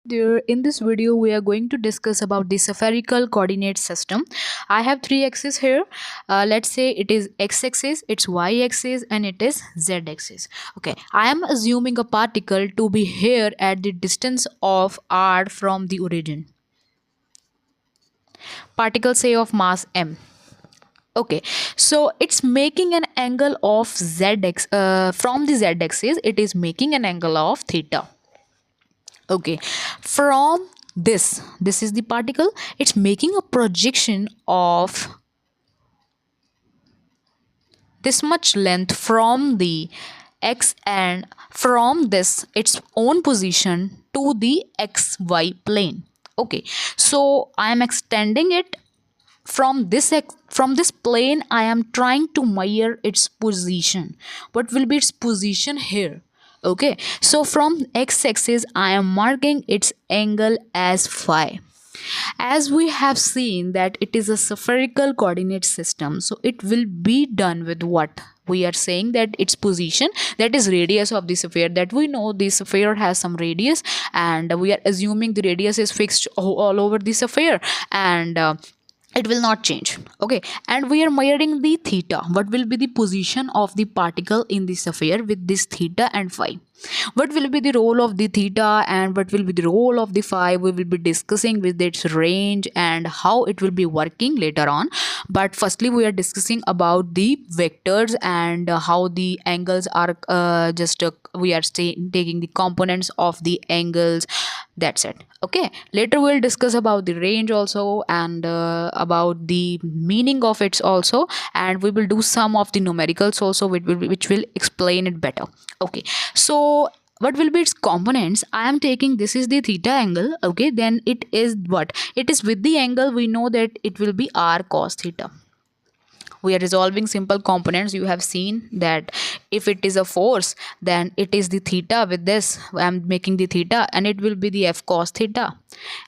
There, in this video, we are going to discuss about the spherical coordinate system. I have three axes here. Let's say it is x-axis, it's y-axis, and it is z-axis. Okay, I am assuming a particle to be here at the distance of r from the origin. Particle say of mass m. Okay, so it's making an angle of zx from the z-axis. It is making an angle of theta. Okay, from this is the particle. It's making a projection of this much length from the x and from this its own position to the xy plane. Okay, so I am extending it from this plane. I am trying to measure its position. What will be its position here? Okay, so from x-axis I am marking its angle as phi. As we have seen that it is a spherical coordinate system, so it will be done with what we are saying, that its position, that is radius of the sphere, that we know the sphere has some radius, and we are assuming the radius is fixed all over the sphere, and it will not change. Okay, and we are measuring the theta. What will be the position of the particle in the sphere with this theta and phi? What will be the role of the theta and what will be the role of the phi? We will be discussing with its range and how it will be working later on. But firstly, we are discussing about the vectors and how the angles are we are taking the components of the angles. That's it. Okay, later we'll discuss about the range also, and about the meaning of it also, and we will do some of the numericals also, which will explain it better. Okay, so what will be its components? I am taking, this is the theta angle. Okay, then it is what? It is with the angle, we know that it will be r cos theta. We are resolving simple components. You have seen that if it is a force, then it is the theta. With this I'm making the theta, and it will be the f cos theta,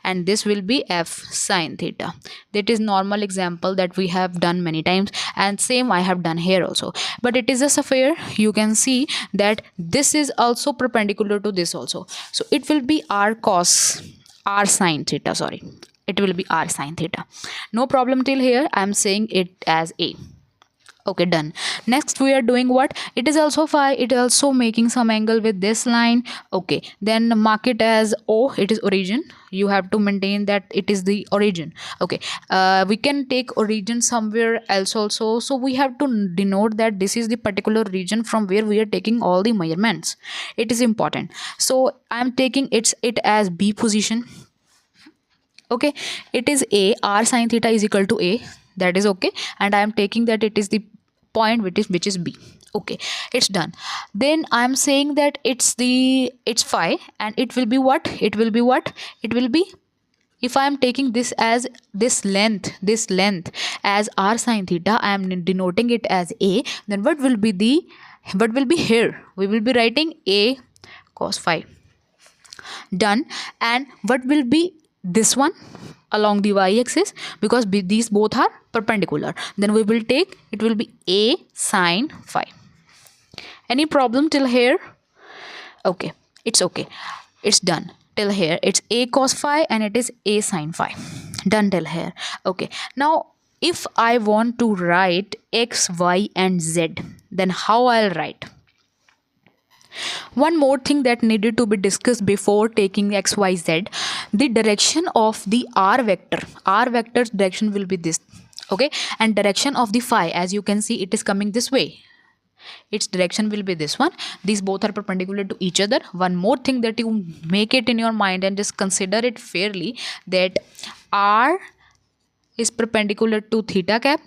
and this will be f sin theta. That is normal example that we have done many times, and same I have done here also. But it is a sphere. You can see that this is also perpendicular to this also, so it will be r sin theta, sorry, it will be r sin theta. No problem till here. I am saying it as a. Okay, done. Next we are doing what? It is also phi. It is also making some angle with this line. Okay, then mark it as o. It is origin. You have to maintain that it is the origin. Okay, we can take origin somewhere else also, so we have to denote that this is the particular region from where we are taking all the measurements. It is important. So I am taking it as b position. Okay, it is a. R sin theta is equal to a. That is okay, and I am taking that it is the point which is b. Okay, it's done. Then I am saying that it's phi, and it will be what? It will be what? It will be, if I am taking this as this length as r sin theta, I am denoting it as a. Then what will be here? We will be writing a cos phi. Done. And what will be this one along the y-axis? Because these both are perpendicular, then we will take, it will be a sine phi. Any problem till here? Okay, it's okay, it's done till here. It's a cos phi and it is a sine phi. Done till here. Okay, now if I want to write x, y and z, then how I'll write? One more thing that needed to be discussed before taking xyz, the direction of the r vector's direction will be this. Okay, and direction of the phi, as you can see, it is coming this way. Its direction will be this one. These both are perpendicular to each other. One more thing that you make it in your mind and just consider it fairly, that r is perpendicular to theta cap,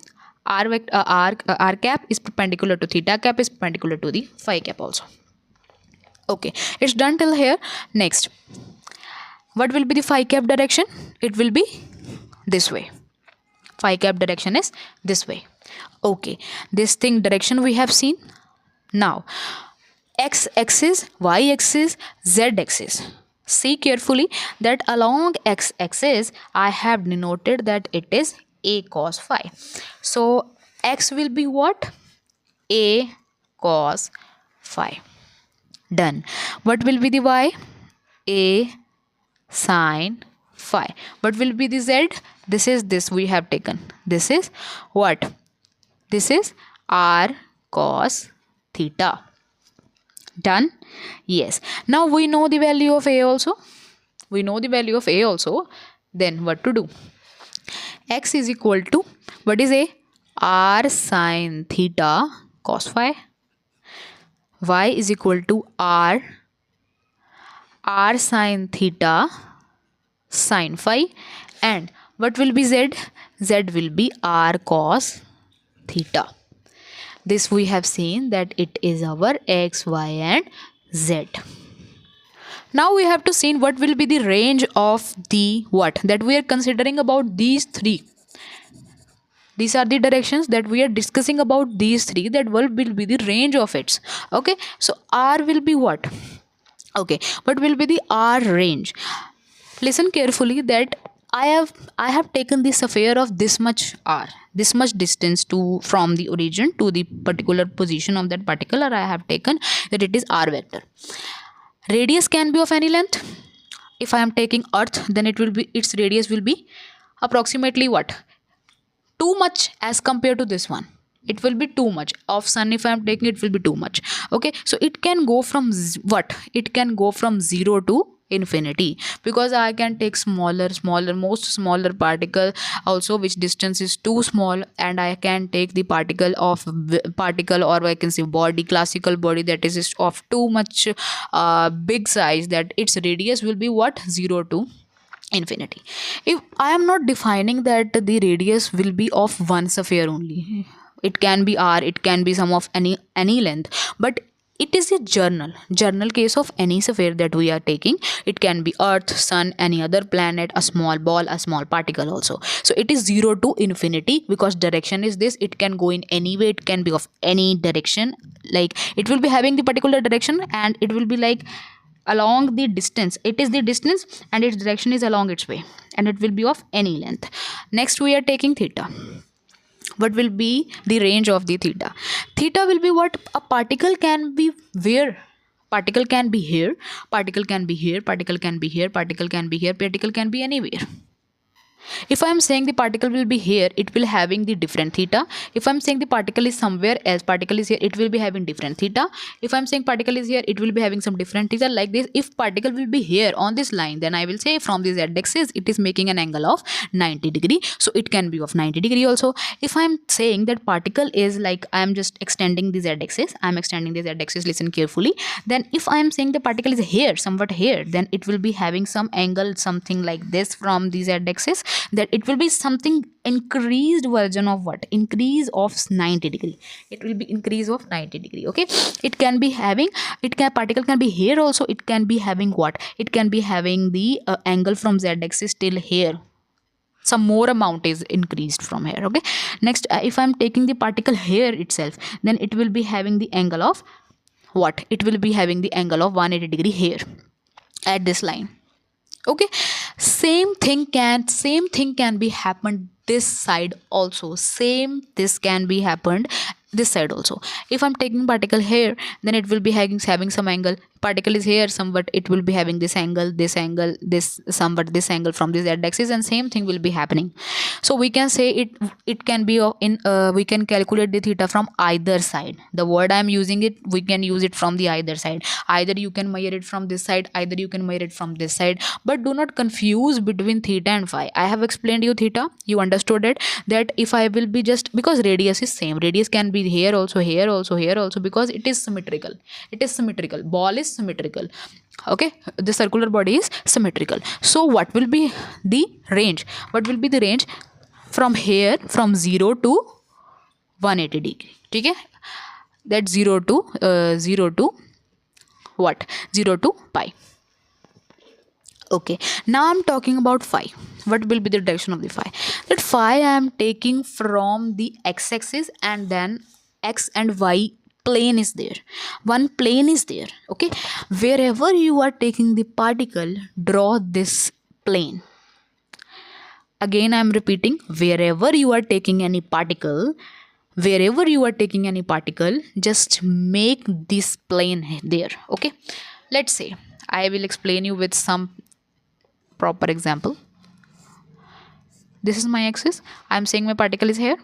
r cap is perpendicular to theta cap, is perpendicular to the phi cap also. Okay, it's done till here. Next, what will be the phi cap direction? It will be this way. Phi cap direction is this way. Okay, this thing direction we have seen. Now x axis, y axis, z axis. See carefully that along x axis I have denoted that it is a cos phi. So x will be what? A cos phi. Done. What will be the y? A sine phi. What will be the z? This we have taken. This is what? This is r cos theta. Done? Yes. Now we know the value of a also. We know the value of a also. Then what to do? X is equal to, what is a? R sine theta cos phi. Y is equal to r sine theta sine phi. And what will be z? Z will be r cos theta. This we have seen that it is our x, y and z. Now we have to see what will be the range of the what that we are considering about these three. These are the directions that we are discussing about these three, that will be the range of its. Okay, so r will be what? Okay, what will be the r range? Listen carefully that I have taken the sphere of this much r, this much distance to from the origin to the particular position of that particular. I have taken that it is r vector. Radius can be of any length. If I am taking earth, then it will be, its radius will be approximately what? Too much as compared to this one. It will be too much of sun. If I am taking, it will be too much. Okay, so it can go from what? It can go from 0 to infinity, because I can take most smaller particle also, which distance is too small, and I can take the particle or I can say body, classical body, that is of too much big size, that its radius will be what? 0 to infinity. If I am not defining that the radius will be of one sphere only, it can be r, it can be some of any length, but it is a journal case of any sphere that we are taking. It can be earth, sun, any other planet, a small ball, a small particle also. So it is 0 to infinity, because direction is this. It can go in any way, it can be of any direction, like it will be having the particular direction, and it will be like along the distance. It is the distance and its direction is along its way, and it will be of any length. Next we are taking theta. What will be the range of the theta? Theta will be what? A particle can be where? Particle can be here, particle can be here, particle can be here, particle can be here, particle can be anywhere. If I am saying the particle will be here, it will having the different theta. If I am saying the particle is somewhere else, particle is here, it will be having different theta. If I am saying particle is here, it will be having some different theta, like this. If particle will be here on this line, then I will say from this z-axis it is making an angle of 90 degree, so it can be of 90 degree also. If I am saying that particle is like, I am just extending the z-axis, I am extending the z-axis, listen carefully. Then if I am saying the particle is here, somewhat here, then it will be having some angle, something like this from the z-axis, that it will be something increased version of what? Increase of 90 degree. It will be increase of 90 degree. Okay, it can be having, particle can be here also, it can be having what? It can be having the angle from z-axis till here, some more amount is increased from here. Okay, next if I'm taking the particle here itself, then it will be having the angle of what? It will be having the angle of 180 degree here at this line. Okay, same thing can be happened this side also. This can be happened this side also. If I'm taking particle here, then it will be having some angle. Particle is here somewhat, it will be having this angle, this somewhat this angle from this z-axis, and same thing will be happening. So we can say it can be we can calculate the theta from either side. The word I am using it, we can use it from the either side. Either you can measure it from this side, either you can measure it from this side, but do not confuse between theta and phi. I have explained you theta, you understood it, that if I will be just, because radius is same, radius can be here also, here also, here also, because it is symmetrical. Ball is symmetrical. Okay, the circular body is symmetrical. So what will be the range? From here, from 0 to 180 degree. Okay, that 0 to what? 0 to pi. Okay, now I'm talking about phi. What will be the direction of the phi? That phi I am taking from the x-axis, and then x and y plane is there. One plane is there. Okay, wherever you are taking the particle, draw this plane. Again I am repeating, wherever you are taking any particle, just make this plane there. Okay, let's say I will explain you with some proper example. This is my axis. I'm saying my particle is here.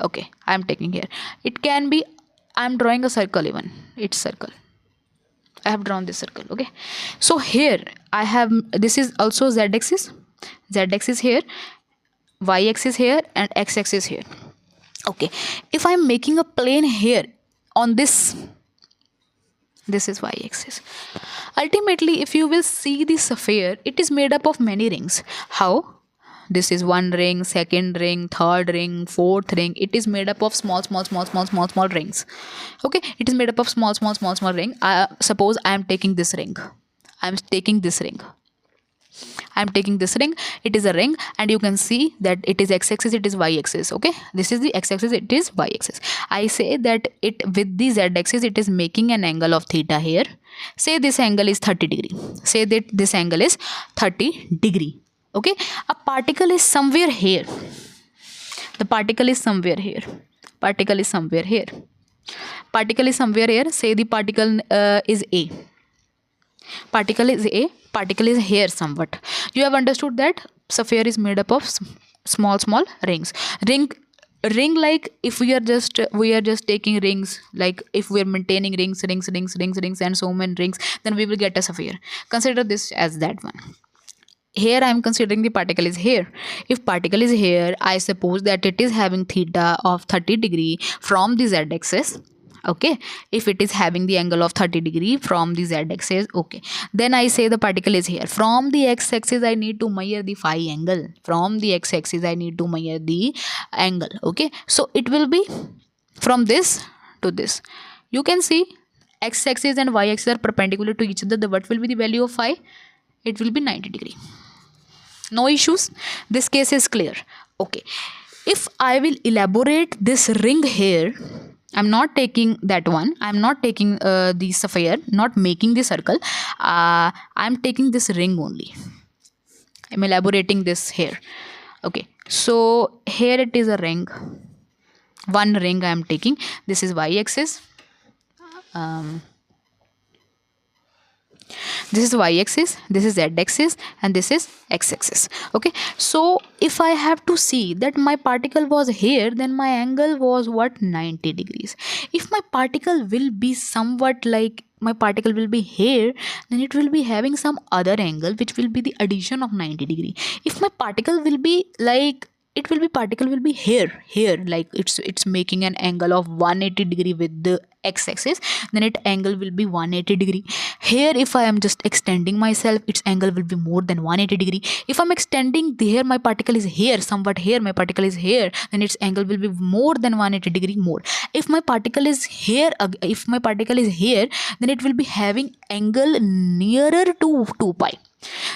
Okay, I'm taking here. It can be, I'm drawing a circle even. It's circle. I have drawn this circle. Okay. So here I have, this is also z axis. Z axis here, y axis here, and x axis here. Okay. If I'm making a plane here on this is y axis. Ultimately, if you will see the sphere, it is made up of many rings. How? This is one ring, second ring, third ring, fourth ring. It is made up of small rings. Okay, it is made up of small ring. Suppose I am taking this ring. I'm taking this ring. It is a ring, and you can see that it is x-axis, it is y-axis. Okay, this is the x-axis, it is y-axis. I say that it with the z-axis, it is making an angle of theta here. Say this angle is 30 degree. Say that this angle is 30 degree. Okay, a particle is somewhere here. The particle is somewhere here. Particle is somewhere here. Particle is somewhere here. Say the particle is A. Particle is A. Particle is here somewhat. You have understood that sphere is made up of small rings. Ring, like if we are just taking rings, like if we are maintaining rings and so many rings, then we will get a sphere. Consider this as that one. Here I am considering the particle is here. If particle is here, I suppose that it is having theta of 30 degree from the z-axis. Okay, if it is having the angle of 30 degree from the z-axis, okay, then I say the particle is here. From the x-axis, I need to measure the phi angle. From the x-axis, I need to measure the angle. Okay, so it will be from this to this. You can see x-axis and y-axis are perpendicular to each other. What will be the value of phi? It will be 90 degree. No issues. This case is clear. Okay, if I will elaborate this ring here, I'm not taking that one. I'm not taking the sphere, not making the circle. I'm taking this ring only. I'm elaborating this here. Okay, so here it is a ring. One ring I am taking. This is y-axis. This is y-axis, this is z-axis, and this is x-axis. Okay, so if I have to see that my particle was here, then my angle was what? 90 degrees. If my particle will be somewhat like, my particle will be here, then it will be having some other angle which will be the addition of 90 degree. If my particle will be like, it will be, particle will be here, like it's making an angle of 180 degree with the x-axis, then its angle will be 180 degree. Here if I am just extending myself, its angle will be more than 180 degree. If I'm extending there, my particle is here, somewhat here, my particle is here, then its angle will be more than 180 degree more. If my particle is here, then it will be having angle nearer to 2 pi.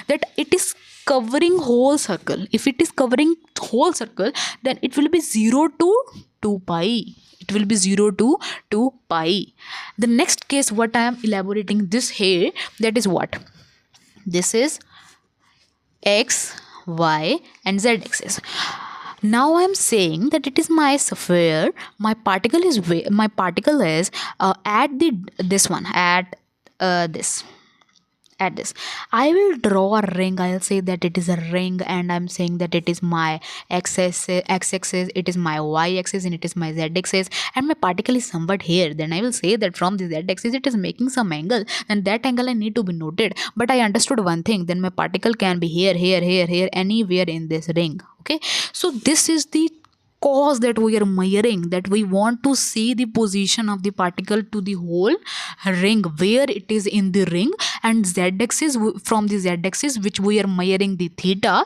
That it is covering whole circle. If it is covering whole circle, then it will be 0 to 2 pi. It will be 0 to 2 pi. The next case what I am elaborating this here, that is what? This is x, y, and z axis. Now I am saying that it is my sphere. My particle is at this one, at this. At this, I will draw a ring. I'll say that it is a ring, and I'm saying that it is my x-axis, it is my y-axis, and it is my z-axis, and my particle is somewhat here. Then I will say that from the z-axis it is making some angle, and that angle I need to be noted. But I understood one thing, then my particle can be here, anywhere in this ring. Okay, so this is the cause that we are measuring, that we want to see the position of the particle to the whole ring, where it is in the ring, and z-axis, from the z-axis which we are measuring the theta,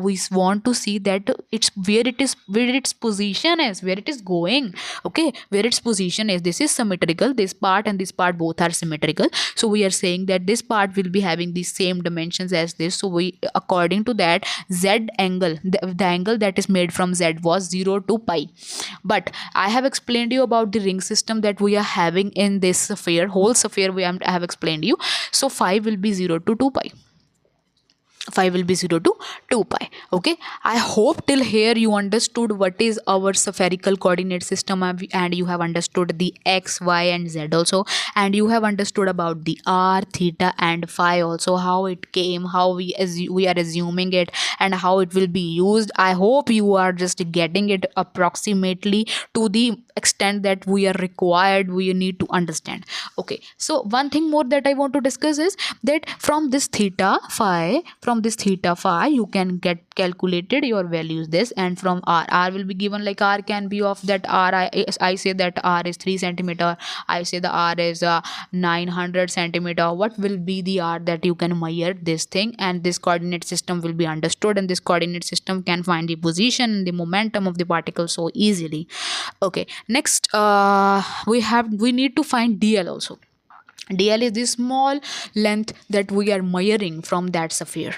we want to see that it's where its position is, where it is going. Okay, where its position is. This is symmetrical, this part and this part both are symmetrical, so we are saying that this part will be having the same dimensions as this. So we, according to that, z angle, the angle that is made from z was 0 to pi. But I have explained you about the ring system that we are having in this sphere, whole sphere I have explained you. So phi will be 0 to 2 pi. phi will be 0 to 2 pi. Okay, I hope till here you understood what is our spherical coordinate system, and you have understood the x, y and z also, and you have understood about the r, theta and phi also, how it came, how we are assuming it, and how it will be used. I hope you are just getting it approximately to the extent that we are required, we need to understand. Okay, so one thing more that I want to discuss is that from this theta phi you can get calculated your values this, and from r will be given, like r can be of that r, I say that r is 3 centimeter, I say the r is 900 centimeter. What will be the r that you can measure this thing, and this coordinate system will be understood, and this coordinate system can find the position and the momentum of the particle so easily. Okay, next we need to find dl also. dl is the small length that we are measuring from that sphere.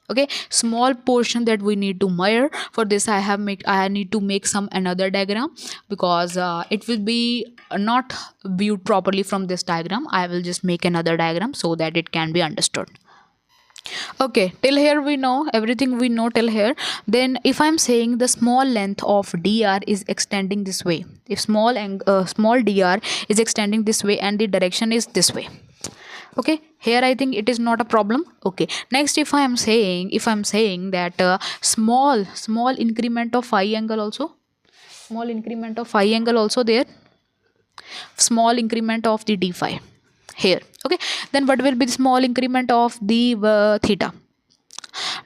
Okay, small portion that we need to measure. For this I need to make some another diagram, because it will be not viewed properly from this diagram. I will just make another diagram so that it can be understood. Okay, till here we know everything we know till here. Then if I'm saying the small length of dr is extending this way, if small dr is extending this way and the direction is this way. Okay, here I think it is not a problem. Okay, next if I'm saying that small increment of phi angle also, small increment of phi angle also there, small increment of the d phi here. Okay, then what will be the small increment of the theta?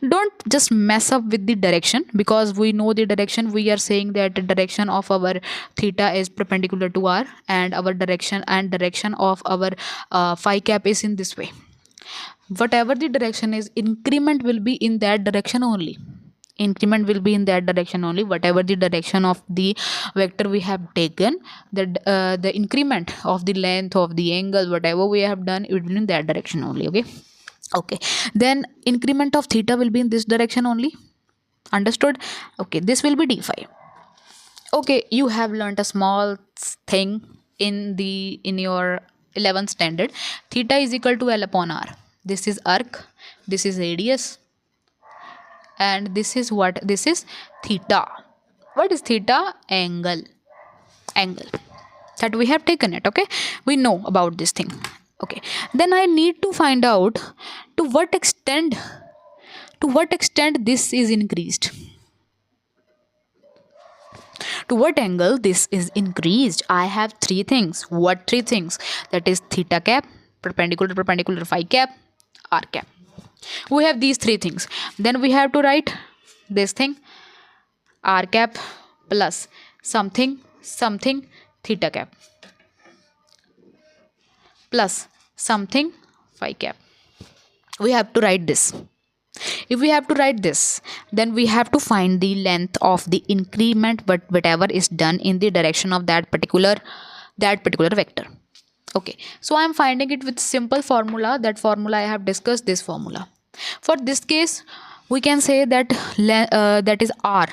Don't just mess up with the direction, because we know the direction. We are saying that the direction of our theta is perpendicular to r, and our direction of our phi cap is in this way. Whatever the direction is, increment will be in that direction only. Increment will be in that direction only. Whatever the direction of the vector we have taken, the increment of the length of the angle, whatever we have done, it will be in that direction only. Okay, okay, then increment of theta will be in this direction only. Understood? Okay, this will be d phi. Okay, you have learnt a small thing in your 11th standard. Theta is equal to L upon r. This is arc, this is radius, and this is what? This is theta. What is theta? Angle that we have taken it. Okay, we know about this thing. Okay, then I need to find out to what extent this is increased, to what angle this is increased. I have three things. What three things? That is theta cap, perpendicular phi cap, r cap. We have these three things. Then we have to write this thing, r cap plus something theta cap plus something phi cap. We have to write this. If we have to write this, then we have to find the length of the increment, but whatever is done in the direction of that particular vector. Okay, so I am finding it with simple formula. That formula I have discussed, this formula. For this case, we can say that that is r.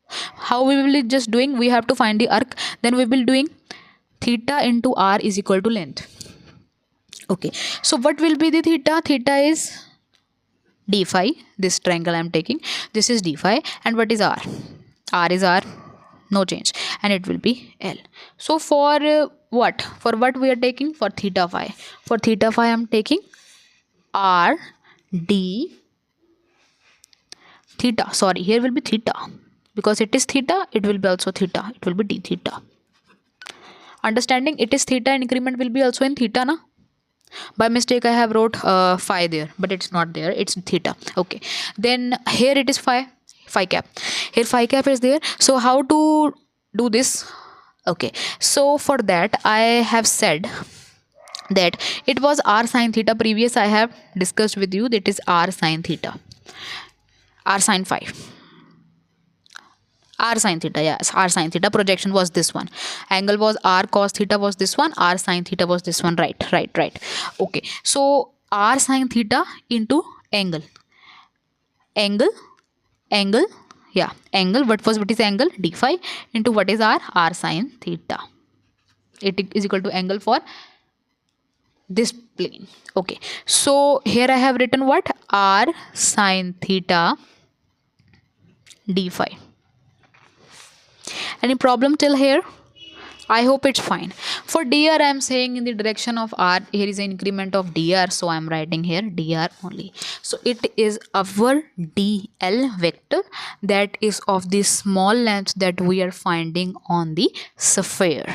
How we will be just doing? We have to find the arc. Then we will doing theta into r is equal to length. Okay, so what will be the theta? Theta is d phi. This triangle I am taking, this is d phi, and what is r? R is r, no change, and it will be L. So for what we are taking? For theta phi. For theta phi I am taking r d theta. Sorry, here will be theta, because it is theta, it will be also theta, it will be d theta. Understanding? It is theta, and increment will be also in theta, na? By mistake I have wrote phi there, but it's not there, it's theta. Okay, then here it is phi cap. Here phi cap is there. So how to do this? Okay, so for that I have said that it was r sine theta. Previous I have discussed with you that is r sine theta, r sine phi, r sine theta. Yes, r sine theta. Projection was this one, angle was r cos theta was this one, r sine theta was this one. Right. Okay, so r sine theta into angle, yeah, angle. What is angle? D phi into what is r sine theta. It is equal to angle for this plane. Okay, so here I have written what? R sine theta d phi. Any problem till here? I hope it's fine. For dr, I am saying in the direction of r. Here is an increment of dr, so I am writing here dr only. So it is our dl vector that is of the small length that we are finding on the sphere.